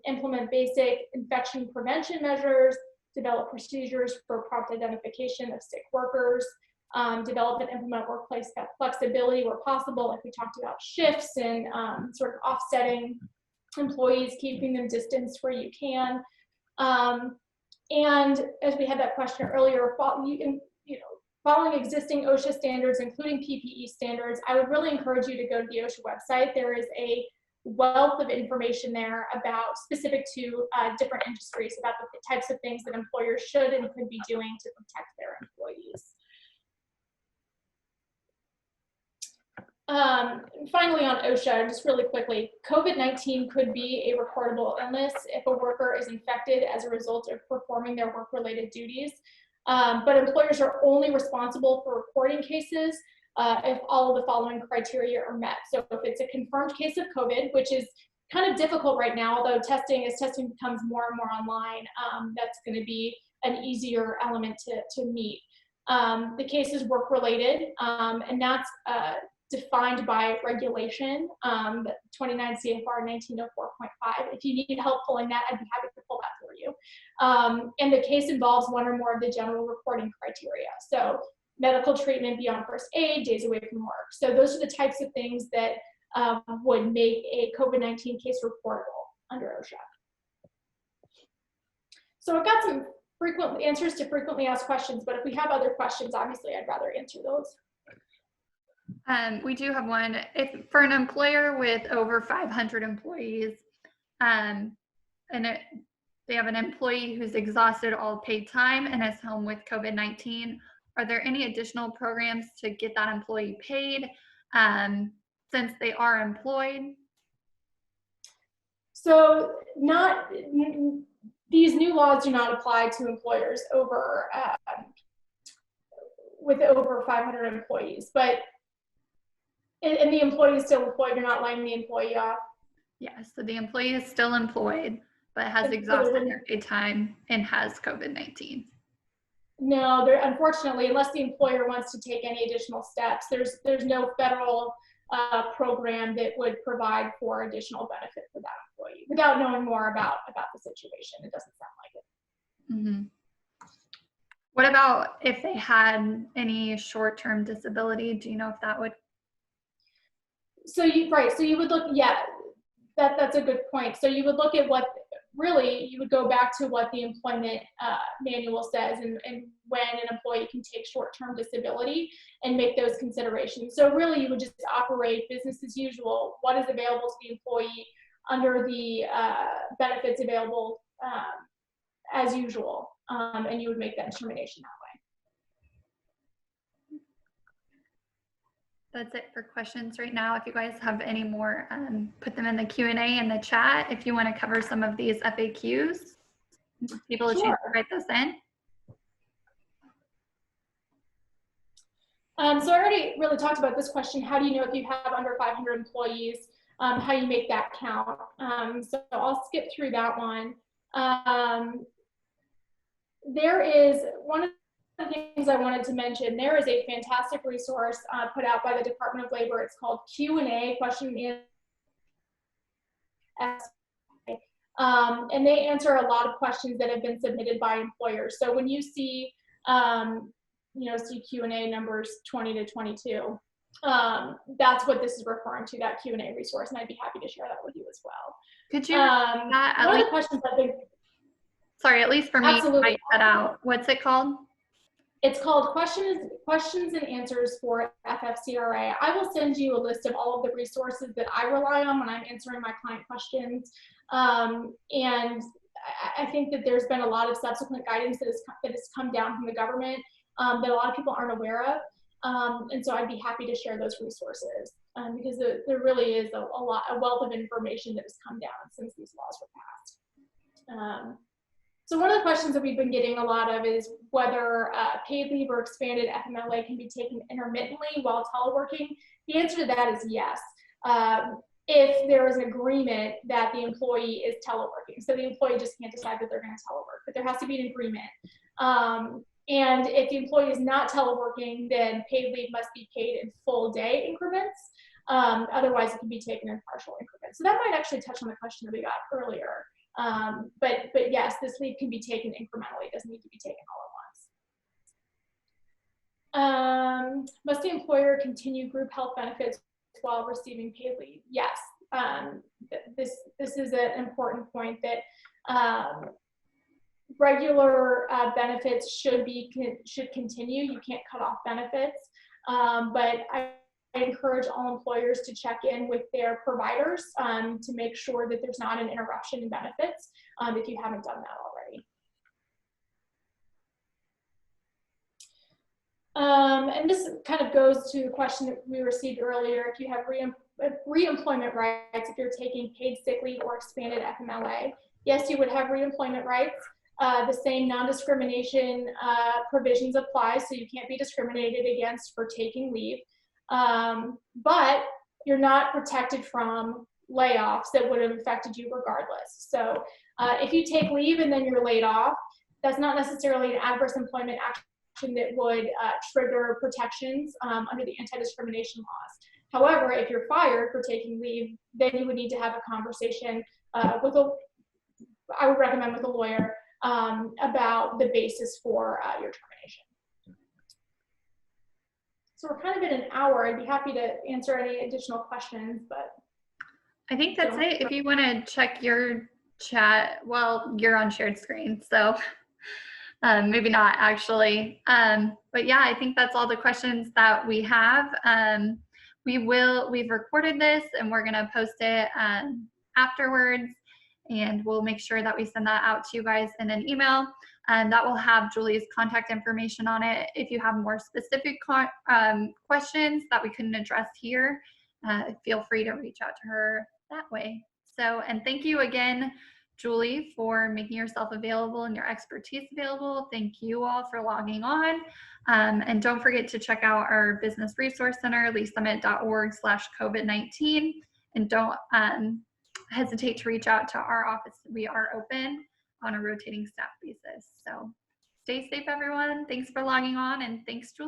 implement basic infection prevention measures, develop procedures for prompt identification of sick workers, develop and implement workplace flexibility where possible, like we talked about shifts and sort of offsetting employees, keeping them distanced where you can. And as we had that question earlier, following existing OSHA standards, including PPE standards, I would really encourage you to go to the OSHA website. There is a wealth of information there about specific to different industries, about the types of things that employers should and could be doing to protect their employees. Finally, on OSHA, just really quickly, COVID-19 could be a reportable illness if a worker is infected as a result of performing their work-related duties. But employers are only responsible for reporting cases if all of the following criteria are met. So if it's a confirmed case of COVID, which is kind of difficult right now, although as testing becomes more and more online, that's going to be an easier element to meet. The case is work-related, and that's defined by regulation, 29 CFR 1904.5. If you need help pulling that, I'd be happy to pull that for you. And the case involves one or more of the general reporting criteria. So medical treatment beyond first aid, days away from work. So those are the types of things that would make a COVID-19 case reportable under OSHA. So I've got some frequent answers to frequently asked questions, but if we have other questions, obviously I'd rather answer those. We do have one. If for an employer with over 500 employees, and they have an employee who's exhausted all paid time and is home with COVID-19, are there any additional programs to get that employee paid since they are employed? So these new laws do not apply to employers with over 500 employees, but and the employee is still employed, you're not laying the employee off? Yes, so the employee is still employed, but has exhausted their paid time and has COVID-19. No, unfortunately, unless the employer wants to take any additional steps, there's no federal program that would provide for additional benefit for that employee without knowing more about the situation. It doesn't sound like it. Mm-hmm. What about if they had any short-term disability? Do you know if that would? So you would look, yeah, that's a good point. So you would look at you would go back to what the employment manual says and when an employee can take short-term disability and make those considerations. So really you would just operate business as usual. What is available to the employee under the benefits available as usual, and you would make that determination that way. That's it for questions right now. If you guys have any more, put them in the Q&A in the chat. If you want to cover some of these FAQs, people a chance to write those in. So I already really talked about this question. How do you know if you have under 500 employees? How you make that count? So I'll skip through that one. There is one of the things I wanted to mention. There is a fantastic resource put out by the Department of Labor. It's called Q&A, question and answer. And they answer a lot of questions that have been submitted by employers. So when you see, see Q&A numbers 20 to 22, that's what this is referring to, that Q&A resource, and I'd be happy to share that with you as well. Could you one of the questions I think, sorry, at least for me, I cut out. What's it called? It's called Questions and Answers for FFCRA. I will send you a list of all of the resources that I rely on when I'm answering my client questions. And I think that there's been a lot of subsequent guidance that has come down from the government that a lot of people aren't aware of. And so I'd be happy to share those resources because there really is a wealth of information that has come down since these laws were passed. So one of the questions that we've been getting a lot of is whether paid leave or expanded FMLA can be taken intermittently while teleworking. The answer to that is yes. If there is an agreement that the employee is teleworking. So the employee just can't decide that they're going to telework, but there has to be an agreement. And if the employee is not teleworking, then paid leave must be paid in full day increments. Otherwise, it can be taken in partial increments. So that might actually touch on the question that we got earlier. But yes, this leave can be taken incrementally. It doesn't need to be taken all at once. Must the employer continue group health benefits while receiving paid leave? Yes. This is an important point that regular benefits should continue. You can't cut off benefits, but I encourage all employers to check in with their providers to make sure that there's not an interruption in benefits if you haven't done that And this kind of goes to the question that we received earlier. If you have re-employment rights, if you're taking paid sick leave or expanded FMLA, yes, you would have re-employment rights. The same non-discrimination provisions apply, so you can't be discriminated against for taking leave. But you're not protected from layoffs that would have affected you regardless. So if you take leave and then you're laid off, that's not necessarily an adverse employment action that would trigger protections under the anti-discrimination laws. However, if you're fired for taking leave, then you would need to have a conversation I would recommend with a lawyer about the basis for your termination. So we're kind of at an hour. I'd be happy to answer any additional questions, but. I think that's it. If you want to check your chat, well, you're on shared screen, so maybe not actually. But yeah, I think that's all the questions that we have. We've recorded this and we're gonna post it afterwards, and we'll make sure that we send that out to you guys in an email. That will have Julie's contact information on it. If you have more specific questions that we couldn't address here, feel free to reach out to her that way. So, and thank you again, Julie, for making yourself available and your expertise available. Thank you all for logging on. And don't forget to check out our Business Resource Center, leesummit.org/COVID-19. And don't hesitate to reach out to our office. We are open on a rotating staff basis. So stay safe, everyone. Thanks for logging on, and thanks, Julie.